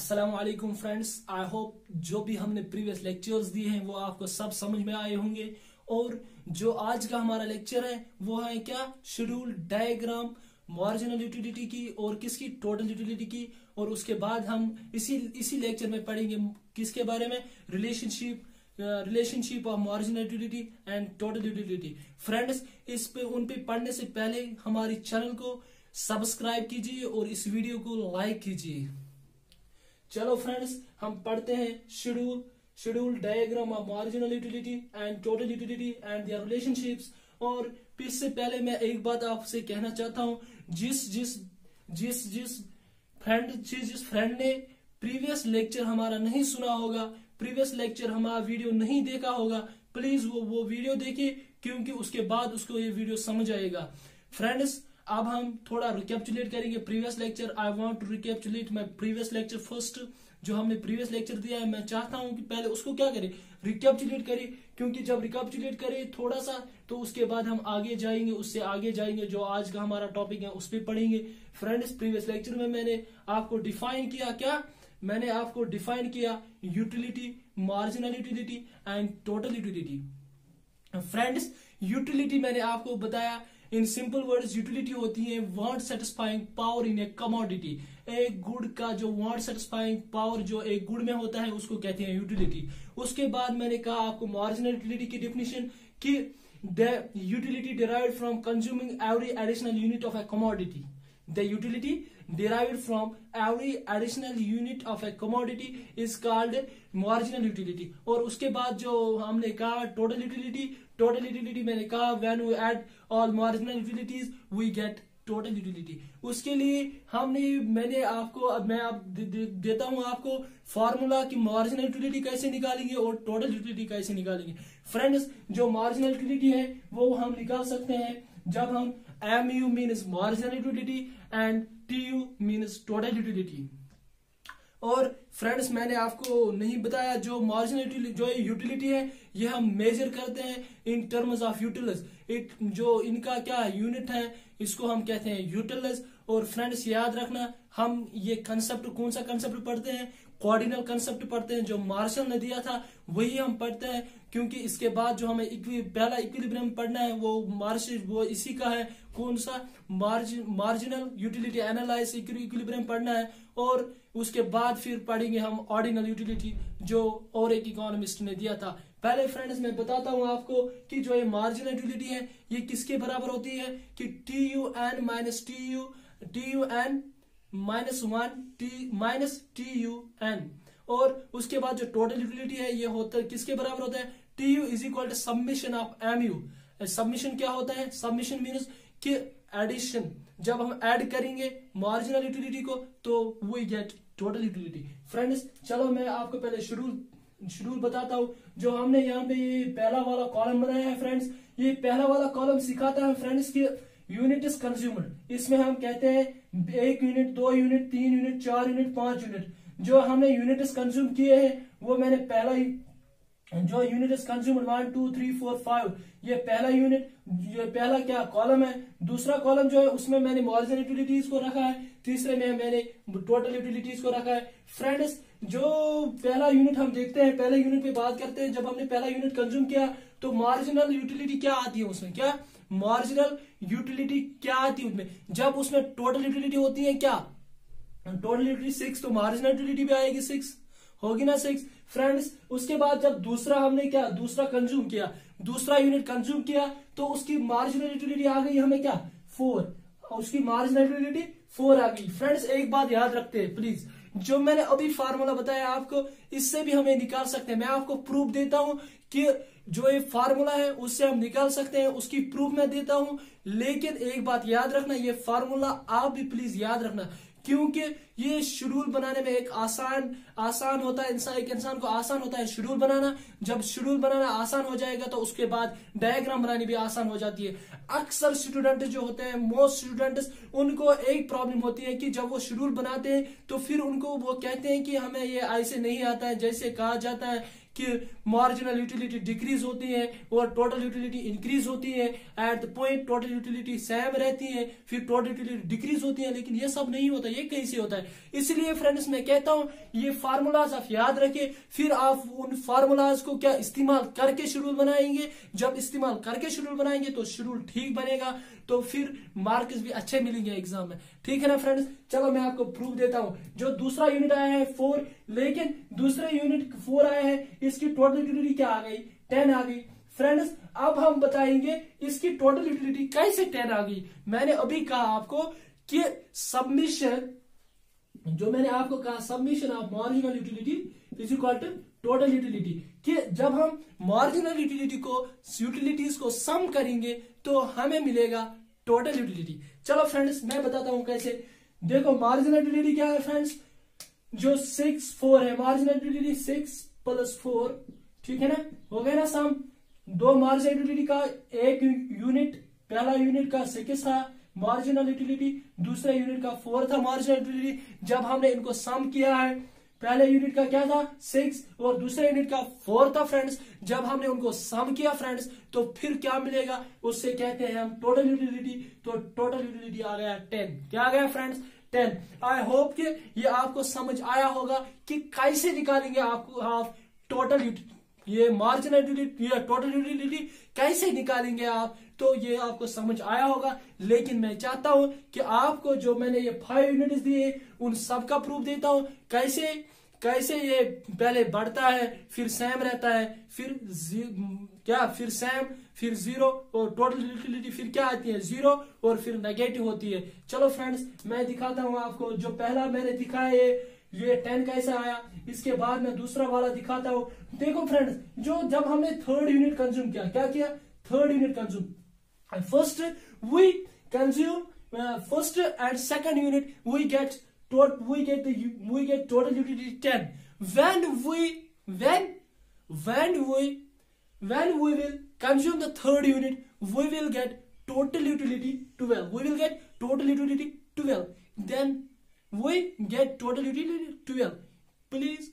अस्सलाम वालेकुम friends. I hope जो भी हमने प्रीवियस लेक्चर्स दिए हैं वो आपको सब समझ में आए होंगे। और जो आज का हमारा लेक्चर है वो है क्या, शेड्यूल डायग्राम, मार्जिनल यूटिलिटी की और किसकी, टोटल यूटिलिटी की। और उसके बाद हम इसी लेक्चर में पढ़ेंगे किसके बारे में, relationship of marginal utility and total utility. Friends, इस पे उन पे पढ़ने से पहले हमारी चैनल को सब्सक्राइब कीजिए और इस वीडियो को लाइक कीजिए। चलो फ्रेंड्स, हम पढ़ते हैं schedule diagram of marginal utility and total utility and there relationships. और इससे पहले मैं एक बात आपसे कहना चाहता हूं, जिस फ्रेंड ने प्रीवियस लेक्चर हमारा नहीं सुना होगा, प्रीवियस लेक्चर हमारा वीडियो नहीं देखा होगा, प्लीज वो वीडियो देखिए, क्योंकि उसके बाद उसको ये वीडियो समझ आएगा। फ्रेंड्स, अब हम थोड़ा रिकैप्चुलेट करेंगे previous lecture. I want to recapitulate my previous lecture first. जो हमने प्रीवियस लेक्चर दिया है, मैं चाहता हूं कि पहले उसको क्या करें, रिकैप्चुलेट करें, क्योंकि जब रिकैप्चुलेट करें थोड़ा सा तो उसके बाद हम आगे जाएंगे, उससे आगे जाएंगे, जो आज का हमारा टॉपिक है उस पर पढ़ेंगे। फ्रेंड्स, प्रीवियस लेक्चर में मैंने आपको डिफाइन किया, क्या मैंने आपको डिफाइन किया, utility, marginal utility and total utility. Friends, utility मैंने आपको बताया, इन सिंपल वर्ड्स यूटिलिटी होती है want satisfying power in A commodity. एक गुड का जो वांट सेटिस्फाइंग पावर जो एक गुड में होता है उसको कहते हैं यूटिलिटी। उसके बाद मैंने कहा आपको मार्जिनल यूटिलिटी की डेफिनेशन कि the utility derived from consuming every additional unit of A commodity. The utility derived from every additional unit of a commodity is called marginal utility। और उसके बाद जो हमने कहा टोटल यूटिलिटी मैंने कहा when we add all marginal utilities we get total utility. उसके लिए मैं अब देता हूं आपको फॉर्मूला कि मार्जिनल यूटिलिटी कैसे निकालेंगे और टोटल यूटिलिटी कैसे निकालेंगे। फ्रेंड्स, जो मार्जिनल यूटिलिटी है वो हम निकाल सकते हैं जब हम MU means marginal utility and TU means total utility. और फ्रेंड्स, मैंने आपको नहीं बताया जो मार्जिनल जो यूटिलिटी है ये हम मेजर करते हैं इन टर्म्स ऑफ यूटिल्स। जो इनका क्या यूनिट है इसको हम कहते हैं यूटिल्स। और फ्रेंड्स, याद रखना, हम ये कंसेप्ट कौन सा कंसेप्ट पढ़ते हैं, कोऑर्डिनल कंसेप्ट पढ़ते हैं, जो मार्शल ने दिया था वही हम पढ़ते हैं, क्योंकि इसके बाद जो हमें पहला इक्विलिब्रियम पढ़ना है वो इसी का है, कौन सा, मार्जिनल यूटिलिटी एनालाइज इक्विलिब्रियम पढ़ना है। और उसके बाद फिर पढ़ेंगे हम ऑर्डिनल यूटिलिटी, जो और एक इकोनॉमिस्ट ने दिया था। पहले फ्रेंड्स मैं बताता हूं आपको कि जो ये मार्जिनल यूटिलिटी है ये किसके बराबर होती है कि TUN minus TUN minus 1 minus TUN। और उसके बाद जो टोटल यूटिलिटी है ये होता है किसके बराबर होता है, TU is equal to submission of MU। Summation क्या होता है, सबमिशन मीन्स कि एडिशन, जब हम ऐड करेंगे मार्जिनल यूटिलिटी को तो we get total utility. Friends, चलो मैं आपको पहले शेड्यूल बताता हूं। जो हमने यहाँ पे ये पहला वाला कॉलम बनाया है फ्रेंड्स, ये पहला वाला कॉलम सिखाता है फ्रेंड्स कि यूनिट इज कंज्यूम्ड। इसमें हम कहते हैं 1 unit, 2 unit, 3 unit, 4 unit, 5 unit. जो हमने यूनिट इज कंज्यूम किए हैं वो मैंने पहला ही, जो यूनिट इज कंज्यूम्ड 1 2 3 4 5, ये पहला यूनिट, ये पहला क्या कॉलम है। दूसरा कॉलम जो है उसमें मैंने मार्जिनल यूटिलिटीज को रखा है, तीसरे में मैंने टोटल यूटिलिटीज को रखा है। फ्रेंड्स, जो पहला यूनिट हम देखते हैं, पहले यूनिट पे बात करते हैं। जब हमने पहला यूनिट कंज्यूम किया तो मार्जिनल यूटिलिटी क्या आती है उसमें, क्या मार्जिनल यूटिलिटी क्या आती है उसमें, जब उसमें टोटल यूटिलिटी होती है क्या, टोटल यूटिलिटी 6, तो मार्जिनल यूटिलिटी भी आएगी 6, होगी ना 6। फ्रेंड्स, उसके बाद जब दूसरा कंज्यूम किया, दूसरा यूनिट कंज्यूम किया तो उसकी मार्जिनल यूटिलिटी आ गई हमें क्या, 4, उसकी मार्जिनल यूटिलिटी 4 आ गई। फ्रेंड्स, एक बात याद रखते हैं प्लीज, जो मैंने अभी फार्मूला बताया आपको इससे भी हमें निकाल सकते हैं। मैं आपको प्रूफ देता हूं कि जो ये फार्मूला है उससे हम निकाल सकते हैं, उसकी प्रूफ मैं देता हूं। लेकिन एक बात याद रखना, ये फार्मूला आप भी प्लीज याद रखना, क्योंकि ये शेड्यूल बनाने में एक आसान होता है, एक इंसान को आसान होता है शेड्यूल बनाना। जब शेड्यूल बनाना आसान हो जाएगा तो उसके बाद डायग्राम बनानी भी आसान हो जाती है। अक्सर स्टूडेंट जो होते हैं, मोस्ट स्टूडेंट्स, उनको एक प्रॉब्लम होती है कि जब वो शेड्यूल बनाते हैं तो फिर उनको वो कहते हैं कि हमें ये ऐसे नहीं आता है जैसे कहा जाता है कि मार्जिनल यूटिलिटी डिक्रीज होती है और टोटल यूटिलिटी इंक्रीज होती है। At the point total utility same रहती है, फिर टोटल यूटिलिटी डिक्रीज होती है, लेकिन ये सब नहीं होता। ये कैसे होता है? इसलिए फ्रेंड्स मैं कहता हूं ये फार्मूलाज आप याद रखें, फिर आप उन फार्मूलाज को क्या इस्तेमाल करके शेड्यूल बनाएंगे। जब इस्तेमाल करके शेड्यूल बनाएंगे तो शेड्यूल ठीक बनेगा, तो फिर मार्क्स भी अच्छे मिलेंगे एग्जाम में। ठीक है ना फ्रेंड्स? चलो मैं आपको प्रूफ देता हूं। जो दूसरा यूनिट आया है 4, लेकिन दूसरे यूनिट 4 आया है, इसकी टोटल यूटिलिटी क्या आ गई? 10 आ गई। फ्रेंड्स अब हम बताएंगे इसकी टोटल यूटिलिटी कैसे 10 आ गई। मैंने अभी कहा आपको कि सबमिशन, जो मैंने आपको कहा summation of marginal utility is equal to total utility, कि जब हम मार्जिनल यूटिलिटी को यूटिलिटीज को सम करेंगे तो हमें मिलेगा टोटल यूटिलिटी। चलो फ्रेंड्स मैं बताता हूं कैसे। देखो मार्जिनल यूटिलिटी क्या है फ्रेंड्स, जो 6 4 है, मार्जिनल यूटिलिटी 6 + 4, ठीक है ना, हो गया ना सम। दो मार्जिनल यूटिलिटी का एक यूनिट, पहला यूनिट का 6 था मार्जिनल यूटिलिटी, दूसरे यूनिट का 4 था मार्जिनल यूटिलिटी। जब हमने इनको सम किया है, पहले यूनिट का क्या था 6 और दूसरे यूनिट का 4 था फ्रेंड्स, जब हमने उनको सम किया फ्रेंड्स तो फिर क्या मिलेगा, उससे कहते हैं हम टोटल यूटिलिटी। तो टोटल यूटिलिटी आ गया 10। क्या आ गया फ्रेंड्स? 10। आई होप कि ये आपको समझ आया होगा कि कैसे निकालेंगे आपको आप टोटल ये मार्जिनल यूटिलिटी, ये टोटल यूटिलिटी कैसे निकालेंगे आप, तो ये आपको समझ आया होगा। लेकिन मैं चाहता हूं कि आपको जो मैंने ये 5 यूनिट्स दिए उन सब का प्रूफ देता हूं, कैसे ये पहले बढ़ता है, फिर सेम रहता है, फिर फिर सेम, फिर 0 और टोटल यूटिलिटी फिर क्या आती है 0 और फिर नेगेटिव होती है। चलो फ्रेंड्स मैं दिखाता हूं आपको। जो पहला मैंने दिखाया ये 10 कैसे आया, इसके बाद मैं दूसरा वाला दिखाता हूं। देखो फ्रेंड्स, जो जब हमने थर्ड यूनिट कंज्यूम किया, क्या किया? Third unit consume, first we consume first and second unit, we get total utility 10. When we will consume the third unit, we will get total utility 12. We will get total utility 12. Then we get total utility 12. Please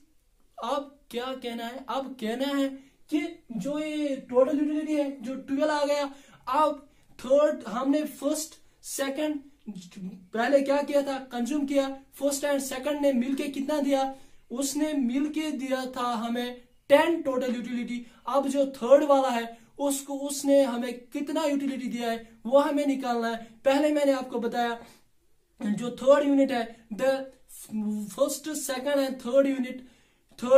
अब क्या कहना है? अब कहना है कि जो ये टोटल यूटिलिटी है जो 12 आ गया, अब थर्ड हमने फर्स्ट सेकंड पहले क्या किया था, कंज्यूम किया। फर्स्ट एंड सेकंड ने मिलके कितना दिया? उसने मिलके दिया था हमें 10 टोटल यूटिलिटी। अब जो थर्ड वाला है उसने हमें कितना यूटिलिटी दिया है वो हमें निकालना है। पहले मैंने आपको बताया जो थर्ड यूनिट है, the first second and third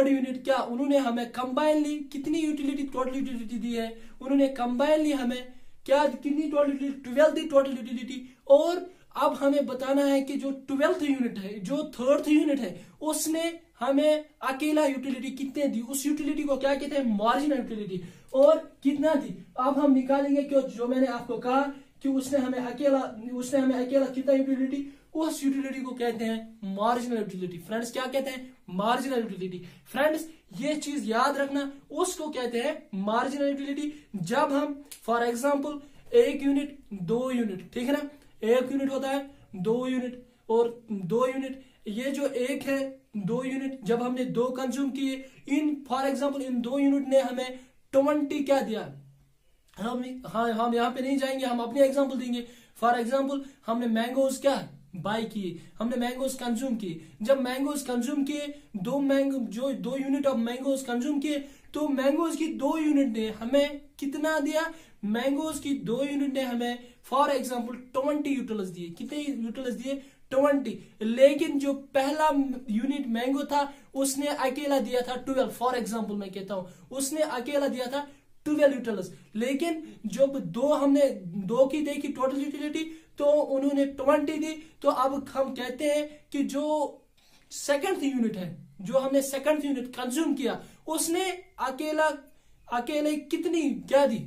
unit क्या उन्होंने हमें कंबाइनली कितनी यूटिलिटी टोटल यूटिलिटी दी है? उन्होंने कंबाइनली हमें क्या कितनी टोटल यूटिलिटी? 12 दी टोटल यूटिलिटी। और अब हमें बताना है कि जो 12th यूनिट है, जो थर्ड यूनिट है, उसने हमें अकेला यूटिलिटी कितने दी? उस यूटिलिटी को क्या कहते हैं? Marginal utility. और कितना दी अब हम निकालेंगे, क्यों जो मैंने आपको कहा कि उसने हमें अकेला कितना यूटिलिटी, उस यूटिलिटी को कहते हैं मार्जिनल यूटिलिटी। फ्रेंड्स क्या कहते हैं? Marginal utility. फ्रेंड्स ये चीज याद रखना, उसको कहते हैं मार्जिनल यूटिलिटी। जब हम फॉर एग्जांपल एक यूनिट, 2 यूनिट, ठीक है ना, एक यूनिट होता है 2 यूनिट और 2 यूनिट, ये जो एक है 2 यूनिट, जब हमने 2 कंज्यूम किए, in for example in 2 unit ने हमें 20 क्या दिया? हम यहाँ पे नहीं जाएंगे, हम अपनी एग्जांपल देंगे। फॉर एग्जांपल हमने मैंगोज क्या बाय किए, हमने मैंगोज कंज्यूम किए। जब मैंगोज कंज्यूम किए, 2 यूनिट ऑफ मैंगोज कंज्यूम किए, तो मैंगोज की 2 यूनिट ने हमें कितना दिया? मैंगोज की 2 यूनिट ने हमें फॉर एग्जांपल 20 यूटिलिटीज दिए। कितने यूटिलिटीज दिए? 20। लेकिन जो पहला यूनिट मैंगो था उसने अकेला दिया था 12। फॉर एग्जांपल मैं कहता हूं उसने अकेला दिया था 12 यूटिलिटीज। लेकिन जब हमने 2 की देखी टोटल यूटिलिटी तो उन्होंने 20 दी। तो अब हम कहते हैं कि जो सेकंड यूनिट है, जो हमने सेकंड यूनिट कंज्यूम किया, उसने अकेले कितनी क्या दी?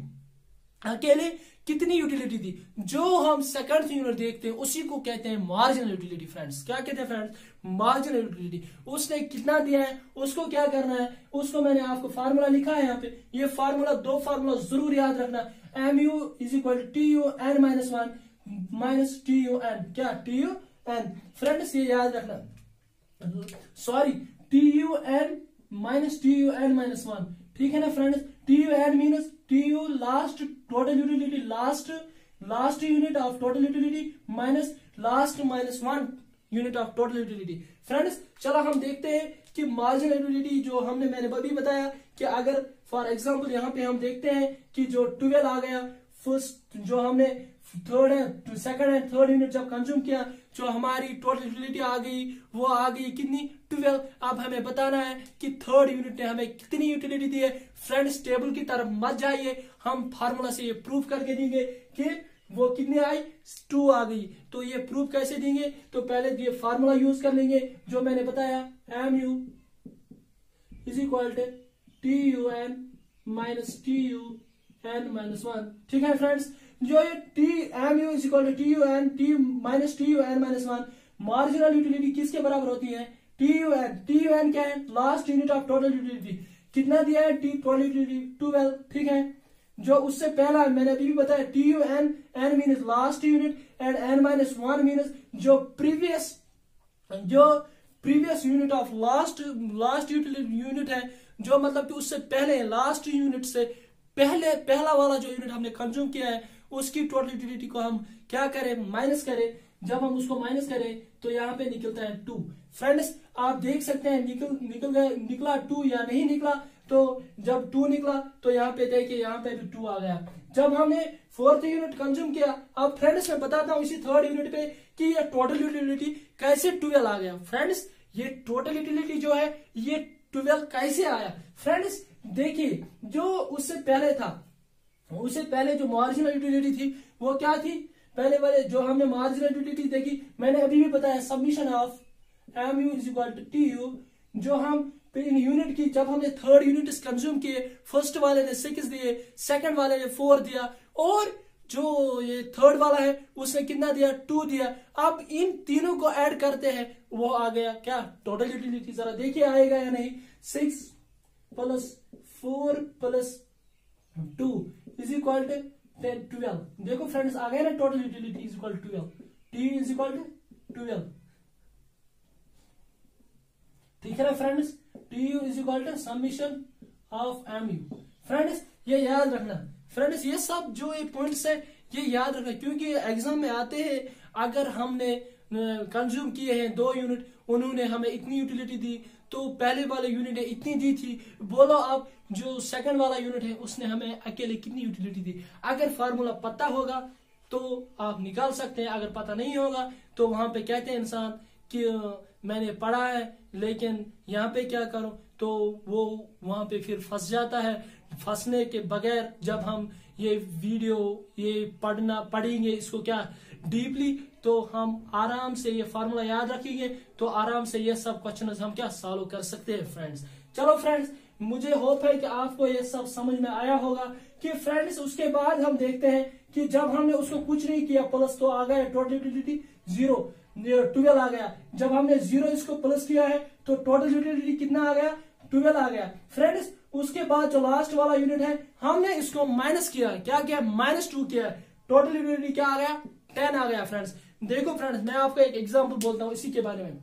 अकेले कितनी यूटिलिटी दी? जो हम सेकंड यूनिट देखते हैं उसी को कहते हैं मार्जिनल यूटिलिटी। फ्रेंड्स क्या कहते हैं फ्रेंड्स? Marginal utility. उसने कितना दिया है उसको क्या करना है, उसको मैंने आपको फार्मूला लिखा है यहाँ पे। ये फार्मूला 2 फार्मूला जरूर याद रखना। mu = TUN-1 - TUN, क्या TUN। फ्रेंड्स ये याद रखना, sorry TUN minus T U N minus one, ठीक है ना friends. T U N means T U last total utility, last unit of total utility minus last minus one unit of total utility. Friends चलो हम देखते हैं कि marginal utility जो मैंने अभी बताया कि अगर फॉर एग्जांपल यहाँ पे हम देखते हैं कि जो 12 आ गया, फर्स्ट जो हमने थर्ड है सेकंड एंड थर्ड यूनिट जब कंज्यूम किया, जो हमारी टोटल यूटिलिटी आ गई वो आ गई कितनी 12। अब हमें बताना है कि थर्ड यूनिट ने हमें कितनी यूटिलिटी दी है। फ्रेंड्स टेबल की तरफ मत जाइए, हम फार्मूला से ये प्रूव करके देंगे कि वो कितनी आई 2 आ गई। तो ये प्रूफ कैसे देंगे, तो पहले ये फार्मूला यूज कर लेंगे जो मैंने बताया, M U is equal to T U N minus T U N minus one, ठीक है फ्रेंड्स। जो ये T M U is equal to T U N T minus T U N minus one, marginal utility किसके बराबर होती है, T U N क्या है, last unit of total utility. कितना दिया है टी टोटल यूटिलिटी 12, ठीक है। जो उससे पहला मैंने अभी भी बताया T U N means last unit and n minus one means जो previous unit of last unit है, जो मतलब कि उससे पहले लास्ट यूनिट से पहला वाला जो यूनिट हमने कंज्यूम किया है उसकी टोटल यूटिलिटी को हम क्या करें, माइनस करें। जब हम उसको माइनस करें तो यहाँ पे निकलता है 2। फ्रेंड्स आप देख सकते हैं निकला 2 या नहीं निकला। तो जब 2 निकला तो यहाँ पे देखिए यहाँ पे भी 2 आ गया। जब हमने फोर्थ यूनिट कंज्यूम किया, अब फ्रेंड्स मैं बताता हूँ इसी थर्ड यूनिट पे कि ये टोटल यूटिलिटी कैसे 12 आ गया। फ्रेंड्स ये टोटल यूटिलिटी जो है ये 12 कैसे आया। फ्रेंड्स देखिए जो उससे पहले था, उससे पहले जो मार्जिनल यूटिलिटी थी वो क्या थी, पहले वाले जो हमने मार्जिनल यूटिलिटी देखी मैंने अभी भी बताया, submission of M U is equal to T U. जो हम इन यूनिट की जब हमने थर्ड यूनिट कंज्यूम किए, फर्स्ट वाले ने 6 दिए, सेकंड वाले ने 4 दिया और जो ये थर्ड वाला है उसने कितना दिया 2 दिया। अब इन तीनों को ऐड करते हैं वो आ गया क्या टोटल यूटिलिटी, जरा देखिए आएगा या नहीं। 6 + 4 + 2 इज इक्वल टू 12। देखो फ्रेंड्स आ गया ना total utility is equal to 12, T is equal to 12, ठीक है ना friends. T U is equal to summation of M U. Friends ये याद रखना, फ्रेंड्स ये सब जो ये पॉइंट्स है ये याद रखना, क्योंकि एग्जाम में आते हैं। अगर हमने कंज्यूम किए हैं 2 यूनिट, उन्होंने हमें इतनी यूटिलिटी दी, तो पहले वाले यूनिट ने इतनी दी थी, बोलो अब जो सेकंड वाला यूनिट है उसने हमें अकेले कितनी यूटिलिटी दी। अगर फार्मूला पता होगा तो आप निकाल सकते हैं, अगर पता नहीं होगा तो वहां पे कहते हैं इंसान कि मैंने पढ़ा है लेकिन यहाँ पे क्या करो, तो वो वहां पे फिर फंस जाता है। फंसने के बगैर जब हम ये वीडियो ये पढ़ेंगे इसको क्या डीपली, तो हम आराम से ये फार्मूला याद रखेंगे तो आराम से ये सब क्वेश्चन हम क्या सॉल्व कर सकते हैं फ्रेंड्स। चलो फ्रेंड्स मुझे होप है कि आपको ये सब समझ में आया होगा कि फ्रेंड्स उसके बाद हम देखते हैं कि जब हमने उसको कुछ नहीं किया प्लस तो आ गया टोटल यूटिलिटी 0, 12 आ गया। जब हमने 0 इसको प्लस किया है तो टोटल यूटिलिटी कितना आ गया 12 आ गया। फ्रेंड्स उसके बाद जो लास्ट वाला यूनिट है हमने इसको माइनस किया, क्या किया -2 किया, टोटल यूटिलिटी क्या आ गया 10 आ गया। फ्रेंड्स देखो फ्रेंड्स मैं आपको एक एग्जांपल बोलता हूँ इसी के बारे में।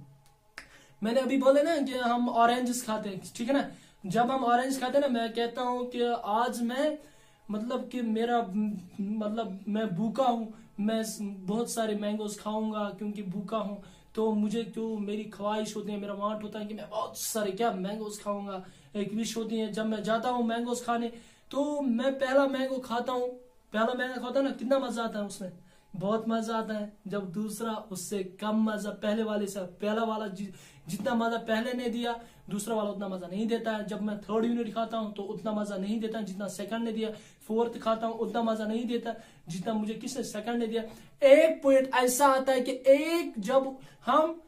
मैंने अभी बोले ना कि हम ऑरेंजेस खाते हैं, ठीक है ना। जब हम ऑरेंज खाते हैं ना, मैं कहता हूँ कि आज मैं मतलब कि मेरा मतलब मैं भूखा हूँ, मैं बहुत सारे मैंगोज खाऊंगा क्योंकि भूखा हूँ। तो मुझे जो मेरी ख्वाहिश होती है, मेरा वांट होता है कि मैं बहुत सारे क्या मैंगोज खाऊंगा, एक विश होती है। जब मैं जाता हूँ मैंगोज खाने तो मैं पहला मैंगो खाता हूँ, पहला मैंगो खाता ना कितना मजा आता है उसमें, बहुत मजा आता है। जब दूसरा उससे कम मजा पहले वाले से, पहला वाला जितना मजा पहले ने दिया दूसरा वाला उतना मजा नहीं देता है। जब मैं थर्ड यूनिट खाता हूँ तो उतना मजा नहीं देता जितना सेकंड ने दिया। फोर्थ खाता हूँ उतना मजा नहीं देता जितना मुझे किसने सेकंड ने दिया। एक पॉइंट ऐसा आता है कि एक जब हम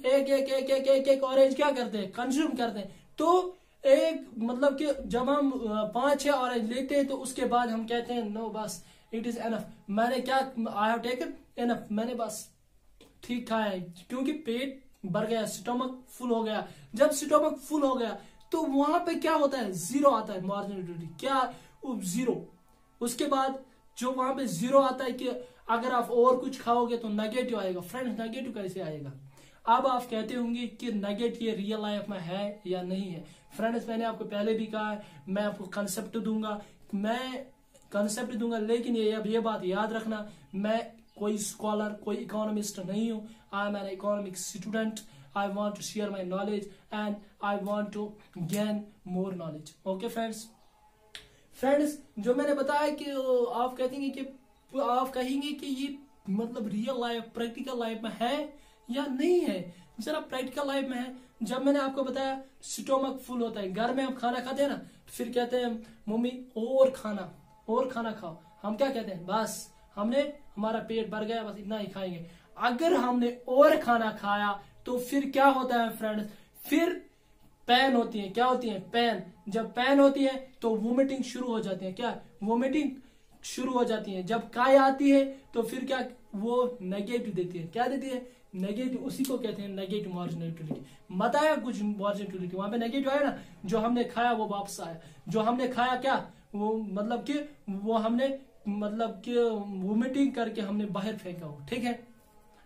एक ऑरेंज क्या करते हैं कंज्यूम करते हैं, तो एक मतलब कि जब हम 5-6 ऑरेंज लेते हैं तो उसके बाद हम कहते हैं नो बस इट इज एनफ, मैंने क्या आई हैव टेकन एनफ, मैंने बस ठीक खाया है, क्योंकि पेट भर गया, स्टमक फुल हो गया। जब स्टमक फुल हो गया तो वहां पे क्या होता है 0 आता है मार्जिनल यूटिलिटी, क्या 0। उसके बाद जो वहां पे 0 आता है कि अगर आप और कुछ खाओगे तो नेगेटिव आएगा। फ्रेंड्स नेगेटिव कैसे आएगा, अब आप कहते होंगे कि नगेट ये रियल लाइफ में है या नहीं है। फ्रेंड्स मैंने आपको पहले भी कहा है, मैं आपको कंसेप्ट दूंगा, लेकिन ये बात याद रखना, मैं कोई स्कॉलर, कोई इकोनॉमिस्ट नहीं हूं। I am an economic student. I want to share my knowledge and I want to gain more knowledge. Okay friends, जो मैंने बताया कि आप कहेंगे कि ये मतलब रियल लाइफ, प्रैक्टिकल लाइफ में है या नहीं है। जरा प्रैक्टिकल लाइफ में है। जब मैंने आपको बताया स्टोमक फुल होता है, घर में हम खाना खाते हैं ना, फिर कहते हैं मम्मी और खाना खाओ। हम क्या कहते हैं, बस हमारा पेट भर गया, बस इतना ही खाएंगे। अगर हमने और खाना खाया तो फिर क्या होता है फ्रेंड्स, फिर पैन होती है। क्या होती है, पैन। जब पैन होती है तो वोमिटिंग शुरू हो जाती है। क्या, वोमिटिंग शुरू हो जाती है। जब काय आती है तो फिर क्या, वो नेगेटिव देती है। क्या देती है, नेगेटिव। उसी को कहते हैं नेगेटिव मार्जिनल यूटिलिटी। मत आया कुछ मार्जिनल यूटिलिटी, वहां पे नेगेटिव आया ना, जो हमने खाया वो वापस आया। जो हमने खाया क्या, वो मतलब कि वोमिटिंग करके हमने बाहर फेंका हो, ठीक है,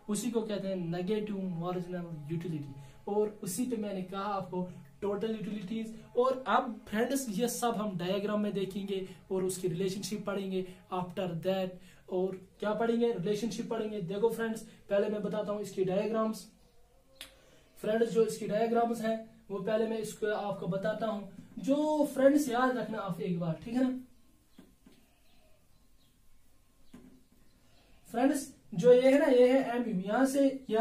उसी को कहते हैं नेगेटिव मार्जिनल यूटिलिटी। और उसी पे मैंने कहा आपको टोटल यूटिलिटीज। और अब फ्रेंड्स ये सब हम डायग्राम में देखेंगे और उसकी रिलेशनशिप पढ़ेंगे। आफ्टर दैट और क्या पढ़ेंगे, रिलेशनशिप पढ़ेंगे। देखो फ्रेंड्स, पहले मैं बताता हूँ इसकी डायग्राम्स। फ्रेंड्स जो इसकी डायग्राम्स हैं वो पहले मैं इसको आपको बताता हूँ। जो फ्रेंड्स याद रखना आप एक बार, ठीक है ना फ्रेंड्स, जो ये है ना, ये है एमयू। यहां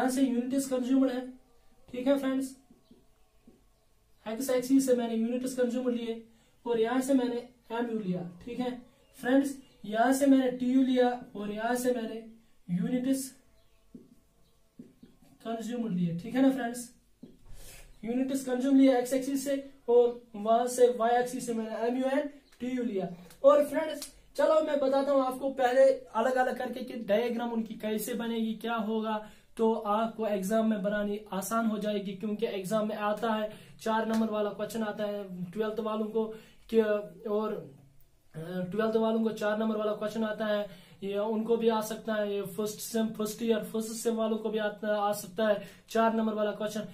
से यूनिट्स कंज्यूमर है, ठीक है फ्रेंड्स। एक्स एक्सिस से मैंने यूनिट्स कंज्यूमर लिए और यहां से मैंने एमयू लिया, ठीक है फ्रेंड्स। यहां से मैंने टीयू लिया और यहां से मैंने यूनिट्स कंज्यूमर लिए, ठीक है ना फ्रेंड्स। यूनिट्स कंज्यूम लिया एक्स एक्सिस से और वहां से वाई एक्सिस से मैंने एमयू एंड टीयू लिया। और फ्रेंड्स चलो मैं बताता हूं आपको पहले अलग अलग करके कि डायग्राम उनकी कैसे बनेगी, क्या होगा, तो आपको एग्जाम में बनानी आसान हो जाएगी। क्योंकि एग्जाम में आता है 4 नंबर वाला क्वेश्चन आता है 12th वालों को और 12th वालों को 4 नंबर वाला क्वेश्चन आता है। ये उनको भी आ सकता है, ये फर्स्ट सेम वालों को भी आ सकता है 4 नंबर वाला क्वेश्चन।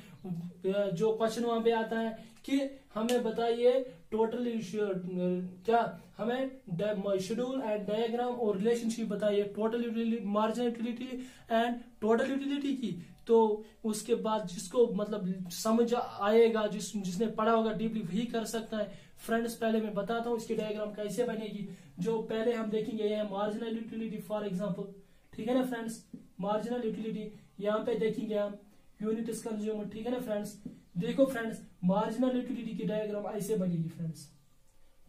जो क्वेश्चन वहां पे आता है कि हमें बताइए टोटल क्या, हमें शेड्यूल एंड डायग्राम और रिलेशनशिप बताइए total utility, marginal utility and total utility की। तो उसके बाद जिसको मतलब समझ आएगा, जिसने पढ़ा होगा डीपली, वही कर सकता है। फ्रेंड्स पहले मैं बताता हूँ इसकी डायग्राम कैसे बनेगी। जो पहले हम देखेंगे ये है मार्जिनल यूटिलिटी फॉर एग्जांपल, ठीक है ना फ्रेंड्स। मार्जिनल यूटिलिटी यहाँ पे देखेंगे हम यूनिट्स कंज्यूमर, ठीक है ना फ्रेंड्स। देखो फ्रेंड्स, मार्जिनल यूटिलिटी की डायग्राम ऐसे बनेगी फ्रेंड्स,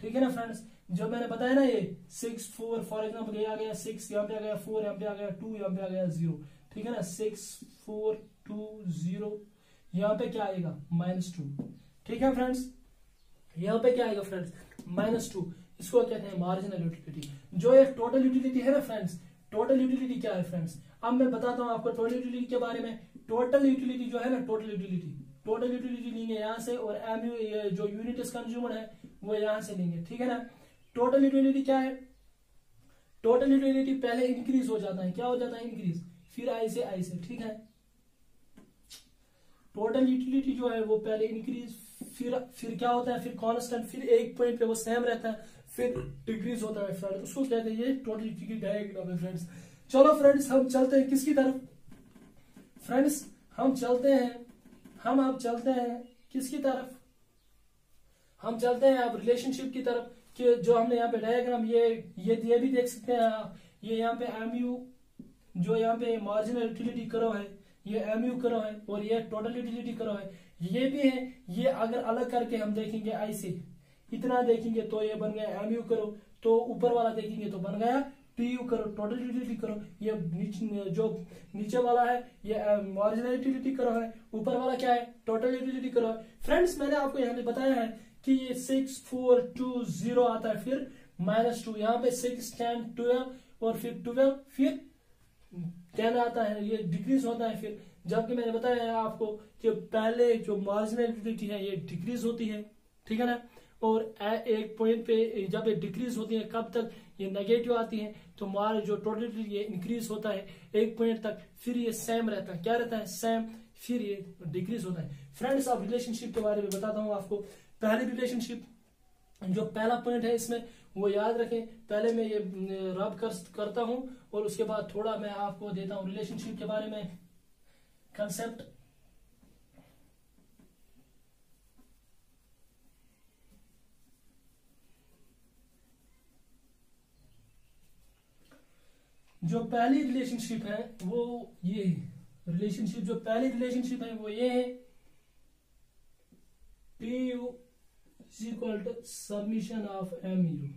ठीक है ना फ्रेंड्स। जो मैंने बताया ना ये 6 4 फॉर एग्जांपल, ये आ गया 6, यहाँ पे आ गया 4, यहाँ पे आ गया 2, यहाँ पे आ गया 0, ठीक है ना। 6 4 2 0, यहाँ पे क्या आएगा -2, ठीक है फ्रेंड्स। यहाँ पे क्या आएगा फ्रेंड्स, -2। इसको कहते हैं मार्जिनल यूटिलिटी। जो एक टोटल यूटिलिटी है ना फ्रेंड्स, टोटल यूटिलिटी क्या है फ्रेंड्स, अब मैं बताता हूँ आपको टोटल यूटिलिटी के बारे में। टोटल यूटिलिटी जो है ना, टोटल यूटिलिटी लेंगे यहाँ से और एमयू जो यूनिट्स कंज्यूमर है वो यहाँ से लेंगे, ठीक है ना। टोटल यूटिलिटी क्या है, टोटल यूटिलिटी पहले इंक्रीज हो जाता है। क्या हो जाता है, इंक्रीज, फिर ऐसे, ठीक है। टोटल यूटिलिटी जो है वो पहले इंक्रीज, फिर क्या होता है, फिर कांस्टेंट, फिर एक पॉइंट पे वो सेम रहता है, फिर डिक्रीज होता है फ्रेंड्स। उसको कहते हैं ये टोटल यूटिलिटी डायग्राम है फ्रेंड्स। चलो फ्रेंड्स हम चलते हैं किसकी तरफ फ्रेंड्स, हम अब चलते हैं किसकी तरफ, हम चलते हैं अब रिलेशनशिप की तरफ। कि जो हमने यहाँ पे डायग्राम ये भी देख सकते हैं आप, ये यहाँ पे एमयू, जो यहाँ पे मार्जिनल यूटिलिटी करो है, ये एमयू करो है और ये टोटल यूटिलिटी करो है, ये भी है। ये अगर अलग करके हम देखेंगे ऐसे, इतना देखेंगे तो ये बन गया एमयू करो, तो ऊपर वाला देखेंगे तो बन गया टीयू करो, टोटल यूटिलिटी करो। ये जो नीचे वाला है ये मार्जिनल यूटिलिटी करो है, ऊपर वाला क्या है, टोटल यूटिलिटी करो है। फ्रेंड्स मैंने आपको यहाँ पे बताया है कि ये 6 4 2 0 आता है, फिर -2, यहाँ पे 6 10 12 और फिर 12, फिर 10 आता है, ये डिक्रीज होता है फिर। जबकि मैंने बताया है आपको कि पहले जो मार्जिनल यूटिलिटी है ये डिक्रीज होती है, ठीक है ना। और एक पॉइंट पे जब ये डिक्रीज होती है, कब तक, ये नेगेटिव आती है, तो जो टोटल ये इंक्रीज होता है एक पॉइंट तक, फिर ये सेम रहता है। क्या रहता है, सेम, फिर ये डिक्रीज होता है। फ्रेंड्स अब रिलेशनशिप के बारे में बताता हूँ आपको। पहली रिलेशनशिप, जो पहला पॉइंट है इसमें वो याद रखें। पहले मैं ये रब करता हूं और उसके बाद थोड़ा मैं आपको देता हूं रिलेशनशिप के बारे में कंसेप्ट। जो पहली रिलेशनशिप है वो ये रिलेशनशिप, जो पहली रिलेशनशिप है वो ये है, TU is equal to submission of MU।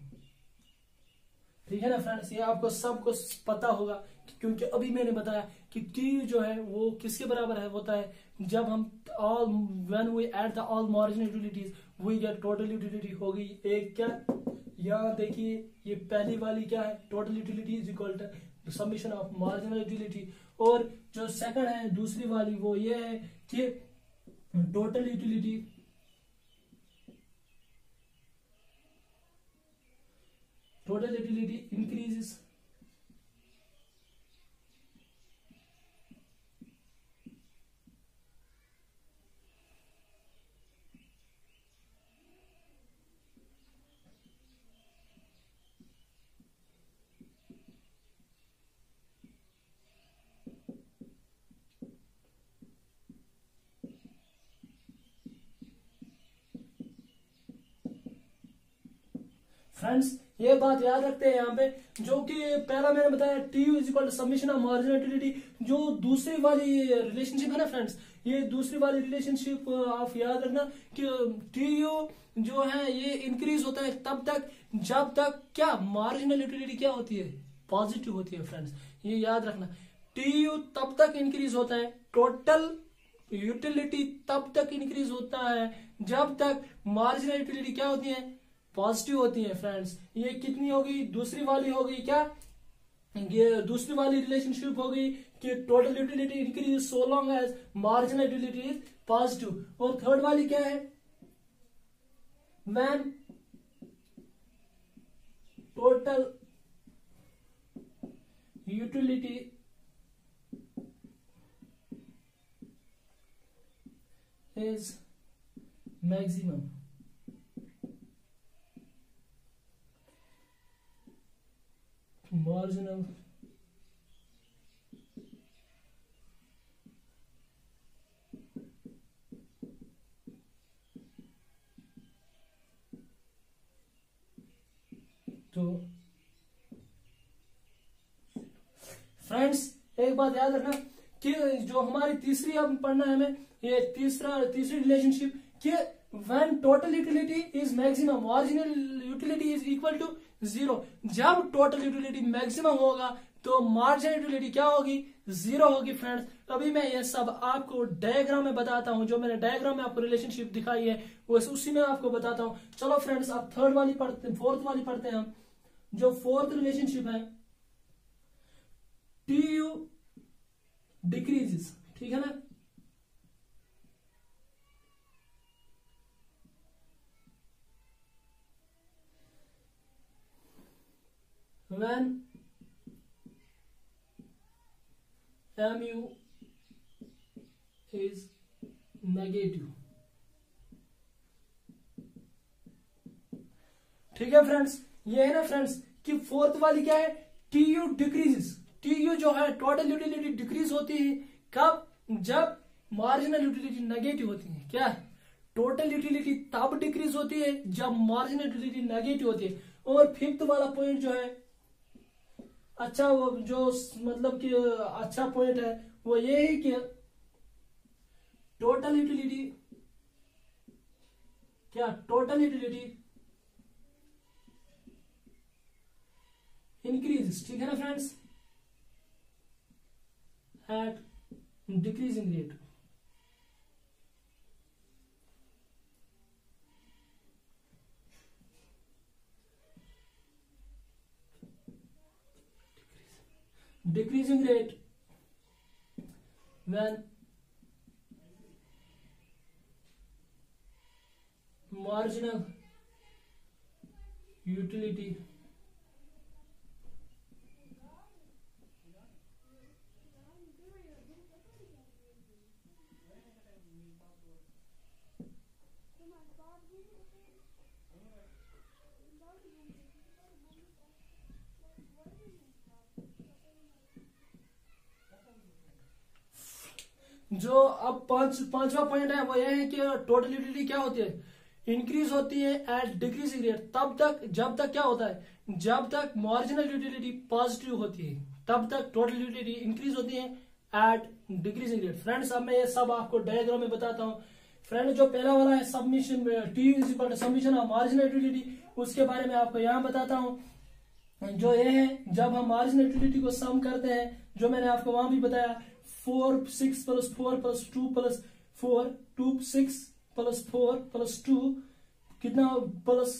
ठीक है ना फ्रेंड्स, ये आपको सबको पता होगा क्योंकि अभी मैंने बताया कि TU जो है वो किसके बराबर है, होता है जब हम all when we add the all marginal utilities we get total utility. हो गई एक क्या, यहाँ देखिए ये पहली वाली क्या है, total utility is equal to summation of marginal utility. और जो सेकंड है दूसरी वाली वो ये है कि टोटल यूटिलिटी increases फ्रेंड्स। ये बात याद रखते हैं यहाँ पे, जो कि पहला मैंने बताया TU is equal to summation of marginal utility. जो दूसरी वाली रिलेशनशिप है ना फ्रेंड्स, ये दूसरी वाली रिलेशनशिप आप याद रखना कि TU जो है ये इंक्रीज होता है तब तक जब तक क्या मार्जिनल यूटिलिटी क्या होती है, पॉजिटिव होती है फ्रेंड्स। ये याद रखना, TU तब तक इंक्रीज होता है, टोटल यूटिलिटी तब तक इंक्रीज होता है जब तक मार्जिनल यूटिलिटी क्या होती है, पॉजिटिव होती है फ्रेंड्स। ये कितनी होगी, दूसरी वाली होगी क्या, ये दूसरी वाली रिलेशनशिप होगी कि total utility increase so long as marginal utility is positive. और थर्ड वाली क्या है, when total utility is maximum. Marginal तो फ्रेंड्स एक बात याद रखना कि जो हमारी तीसरी अब पढ़ना है हमें, ये तीसरी रिलेशनशिप कि when total utility is maximum marginal utility is equal to 0। जब टोटल यूटिलिटी मैक्सिमम होगा तो मार्जिनल यूटिलिटी क्या होगी, 0 होगी फ्रेंड्स। अभी मैं ये सब आपको डायग्राम में बताता हूं, जो मैंने डायग्राम में आपको रिलेशनशिप दिखाई है वो उसी में आपको बताता हूं। चलो फ्रेंड्स अब फोर्थ वाली पढ़ते हैं हम। जो फोर्थ रिलेशनशिप है TU डिक्रीजेस, ठीक है ना, when MU is negative। ठीक है फ्रेंड्स, ये है ना फ्रेंड्स कि फोर्थ वाली क्या है, TU डिक्रीजेस। TU जो है टोटल यूटिलिटी डिक्रीज होती है कब, जब मार्जिनल यूटिलिटी नेगेटिव होती है। क्या, टोटल यूटिलिटी तब डिक्रीज होती है जब मार्जिनल यूटिलिटी नेगेटिव होती है। और फिफ्थ वाला पॉइंट जो है अच्छा, वो जो मतलब कि अच्छा पॉइंट है वो ये है कि टोटल यूटिलिटी क्या, टोटल यूटिलिटी इंक्रीज, ठीक है ना friends, at decreasing rate. Decreasing rate when marginal utility जो अब पांचवा पॉइंट है वो यह है कि टोटल यूटिलिटी क्या होती है, इंक्रीज होती है एट डिक्रीजिंग रेट तब तक जब तक क्या होता है, जब तक मार्जिनल यूटिलिटी पॉजिटिव होती है तब तक टोटल यूटिलिटी इंक्रीज होती है एट डिक्रीजिंग रेट। फ्रेंड्स अब मैं ये सब आपको डायग्राम में बताता हूँ। फ्रेंड जो पहला वाला है submission T is equal to submission of marginal utility, उसके बारे में आपको यहाँ बताता हूँ। जो ये है जब हम मार्जिनल यूटिलिटी को सम करते हैं, जो मैंने आपको वहां भी बताया 4 6 plus 4 plus 2 plus 4 2 6 plus 4 plus 2 कितना प्लस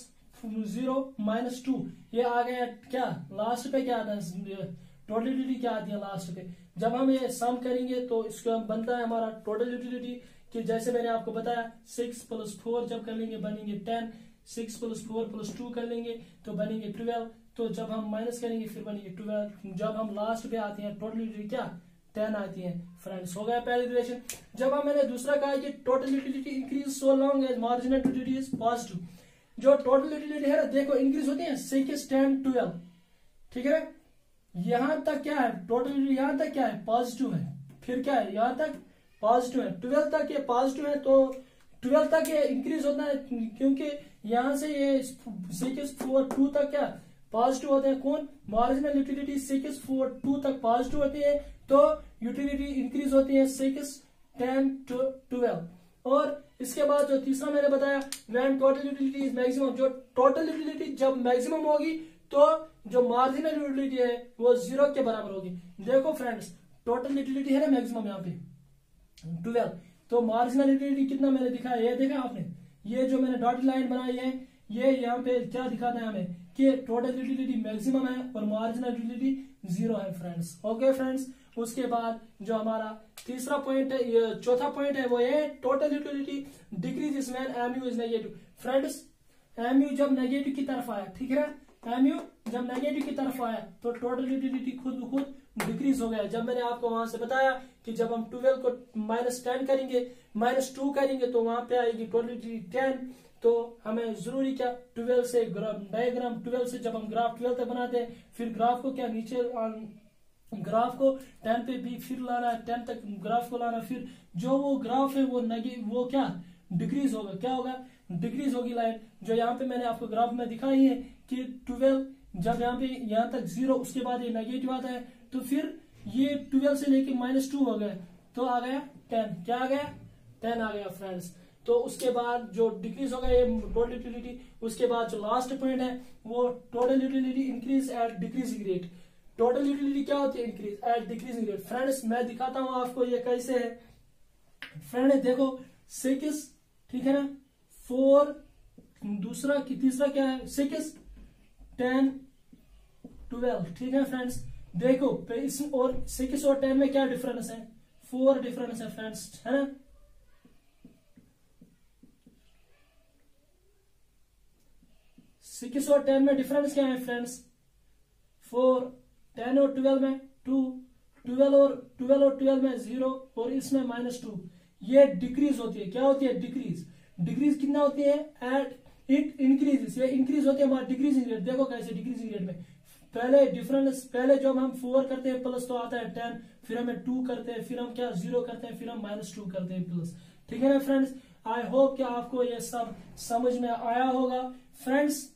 0 माइनस 2, ये आ गया क्या लास्ट पे क्या आता है टोटल यूटिलिटी क्या आती है लास्ट पे। जब हम ये सम करेंगे तो इसका बनता है हमारा टोटल यूटिलिटी कि जैसे मैंने आपको बताया 6 प्लस 4 जब कर लेंगे बनेंगे 10, 6 प्लस 4 प्लस 2 कर लेंगे तो बनेंगे 12, तो जब हम माइनस करेंगे फिर बनेंगे 12, जब हम लास्ट पे आते हैं टोटल यूटिलिटी क्या 10 आती है। फ्रेंड्स हो गया पहली रिलेशन। जब हम मैंने दूसरा कहा कि total utility increase so long as marginal utility is positive. जो टोटल यूटिलिटी है देखो इंक्रीज होती है 6 10 12, ठीक है। यहां तक क्या है टोटल यूटिलिटी, यहां तक क्या है पॉजिटिव है, फिर क्या है यहां तक पॉजिटिव है, 12 तक ये पॉजिटिव है तो 12 तक ये इंक्रीज होता है क्योंकि यहां से ये 6 4 2 तक क्या पॉजिटिव होते हैं। कौन मार्जिनल यूटिलिटी 6 4 2 तक पॉजिटिव होती है तो यूटिलिटी इंक्रीज होती है 6 10 12। और इसके बाद जो तीसरा मैंने बताया when total utility is maximum, जो टोटल यूटिलिटी जब मैक्सिमम होगी तो जो मार्जिनल यूटिलिटी है वो 0 के बराबर होगी। देखो फ्रेंड्स टोटल यूटिलिटी है ना मैक्सिमम यहाँ पे 12, तो मार्जिनल यूटिलिटी कितना मैंने दिखाया, ये देखा आपने, ये जो मैंने डॉटेड लाइन बनाई है ये यहाँ पे क्या दिखाता है हमें कि टोटल यूटिलिटी मैक्सिमम है और मार्जिनल यूटिलिटी 0 है फ्रेंड्स। ओके फ्रेंड्स, उसके बाद जो हमारा तीसरा पॉइंट है, चौथा पॉइंट है वो ये total utility decrease when MU is negative. Friends MU जब नेगेटिव की तरफ आया, ठीक है, एमयू जब नेगेटिव की तरफ आया तो टोटल यूटिलिटी खुद ब खुद डिक्रीज हो गया। जब मैंने आपको वहां से बताया कि जब हम 12 को -10 करेंगे -2 करेंगे तो वहां पे आएगी टोटल यूटिलिटी 10, तो हमें जरूरी क्या 12 से डायग्राम 12 से जब हम ग्राफ 12 तक बनाते हैं फिर ग्राफ को क्या नीचे ग्राफ को 10 पे भी फिर लाना है, 10 तक ग्राफ को लाना, फिर जो वो ग्राफ है वो क्या डिक्रीज होगा, क्या होगा डिक्रीज होगी लाइन। जो यहाँ पे मैंने आपको ग्राफ में दिखाई है कि 12 जब यहाँ पे यहाँ तक 0 उसके बाद ये नेगेटिव आता है तो फिर ये 12 से लेके -2 हो गया तो आ गया 10, क्या आ गया 10 आ गया फ्रेंड्स। तो उसके बाद जो डिक्रीज होगा ये टोटल यूटिलिटी, उसके बाद जो लास्ट पॉइंट है वो total utility increase at decreasing rate. Total utility क्या होती है increase at decreasing rate. Friends मैं दिखाता हूं आपको ये कैसे है। फ्रेंड देखो 6, ठीक है ना, 4, दूसरा तीसरा क्या है 6 10 12, ठीक है फ्रेंड्स। देखो इस और 6 और 10 में क्या डिफरेंस है, 4 डिफरेंस है फ्रेंड्स, है ना। 6 और 10 में डिफरेंस क्या है फ्रेंड्स 4, 10 और 12 में 2, 12 और 12 में 0 और इसमें -2। ये डिक्रीज होती है, क्या होती है डिक्रीज। डिक्रीज कितना होती है एट इट इंक्रीजेस, ये इंक्रीज होती है हमारा डिक्रीजिंग रेट। देखो कैसे डिक्रीजिंग रेट में पहले डिफरेंस, पहले जब हम 4 करते हैं प्लस तो आता है 10, फिर हमें 2 करते हैं, फिर हम क्या 0 करते हैं, फिर हम -2 करते हैं प्लस, ठीक है ना फ्रेंड्स। आई होप कि आपको ये सब समझ में आया होगा फ्रेंड्स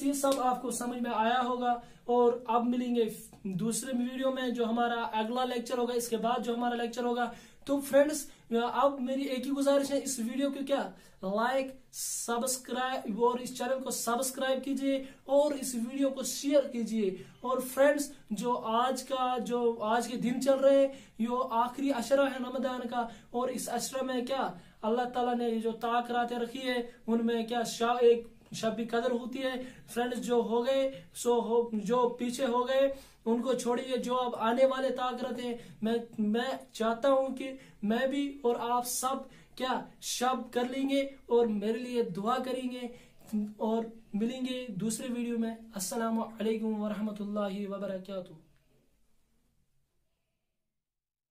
ये सब आपको समझ में आया होगा। और अब मिलेंगे दूसरे वीडियो में जो हमारा अगला लेक्चर होगा, इसके बाद जो हमारा लेक्चर होगा। तो फ्रेंड्स अब मेरी एक ही गुजारिश है, इस वीडियो को क्या लाइक सब्सक्राइब और इस चैनल को सब्सक्राइब कीजिए और इस वीडियो को शेयर कीजिए। और फ्रेंड्स जो आज के दिन चल रहे हैं यो आखिरी अशरा है रमजान का, और इस अशरा में क्या अल्लाह ताला ने जो ताकरातें रखी है उनमें क्या एक शब कदर होती है। फ्रेंड्स जो हो गए जो पीछे हो गए उनको छोड़िए, जो अब आने वाले ताकत है मैं चाहता हूं कि मैं भी और आप सब क्या शब कर लेंगे और मेरे लिए दुआ करेंगे। और मिलेंगे दूसरे वीडियो में। अस्सलामु अलैकुम वरहमतुल्लाहि वबरकातुहू।